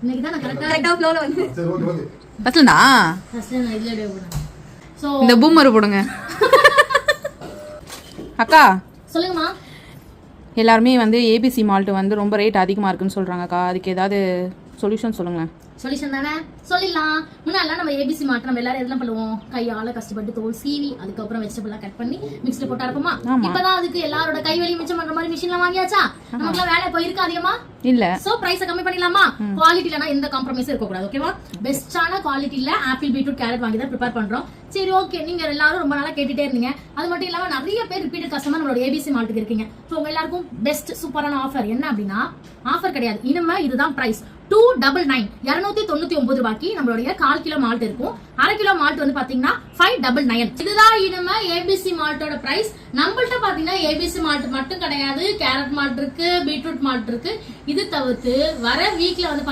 இன்னைக்கு தான் நான் கரெக்ட்டா ஃப்ளோல வந்து சரி ஓகே பத்தலடா ஃபர்ஸ்ட் நான் இதுல டே போறேன் சோ இந்த பூமர் போடுங்க அக்கா சொல்லுங்கம்மா எல்லாருமே வந்து ஏபிசி மால்ட் வந்து ரொம்ப ரேட் அதிகமாக இருக்குன்னு சொல்கிறாங்கக்கா அதுக்கு ஏதாவது சொல்யூஷன் சொல்லுங்களேன் சொல்யூஷன் தானே சொல்லிடலாம். முன்னாடிலாம் நம்ம ஏபிசி மாட்டு நம்ம எல்லாரும் எதெல்லாம் பண்ணுவோம், கையால கஷ்டப்பட்டு தோல் சீவி அதுக்கப்புறம் வெஜிடபிள்லாம் கட் பண்ணி மிக்ஸ்ல போட்டு அரைப்போமா. இப்பதான் அதுக்கு எல்லாரோட கைவலி மிச்சம் பண்ற மாதிரி மிஷின்லாம் வாங்கியாச்சா. நமக்குலாம் வேலை இப்போ இருக்கு அதிகமா இல்ல. சோ பிரைஸை கம்மி பண்ணிடலாமா. குவாலிட்டிலனா எந்த காம்ப்ரமைஸும் இருக்க கூடாது. ஓகேவா? பெஸ்டான குவாலிட்டில ஆப்பிள் பீட்ரூட் கேரட் வாங்கி தான் ப்ரிப்பேர் பண்றோம். சரி ஓகே, நீங்க எல்லாரும் ரொம்ப நாளா கேட்டுட்டே இருந்தீங்க. அது மட்டும் இல்லாம நிறைய பேர் ரிப்பீட்டட் கஸ்டமர் நம்மளோட ஏபிசி மால்ட்டுக்கு இருக்கீங்க. சோ உங்க எல்லாருக்கும் பெஸ்ட் சூப்பரான ஆஃபர் என்ன அப்படின்னா, ஆஃபர் கிடையாது, இனிமே இதுதான் பிரைஸ். 299 299 ரூபாய்க்கு நம்மளுடைய 1/4 கிலோ மால்ட் இருக்கும். 1/2 கிலோ மால்ட் வந்து பாத்தீங்கன்னா 599. இதுதான் இனிமே ஏபிசி மால்ட்டோட பிரைஸ். நம்மள்ட்ட பாத்தீங்கன்னா ஏபிசி மால்ட் மட்டும் கிடையாது, கேரட் மால்ட் இருக்கு, பீட்ரூட் மால்ட் இருக்கு. இது தவிர்த்து வர வீக்ல வந்து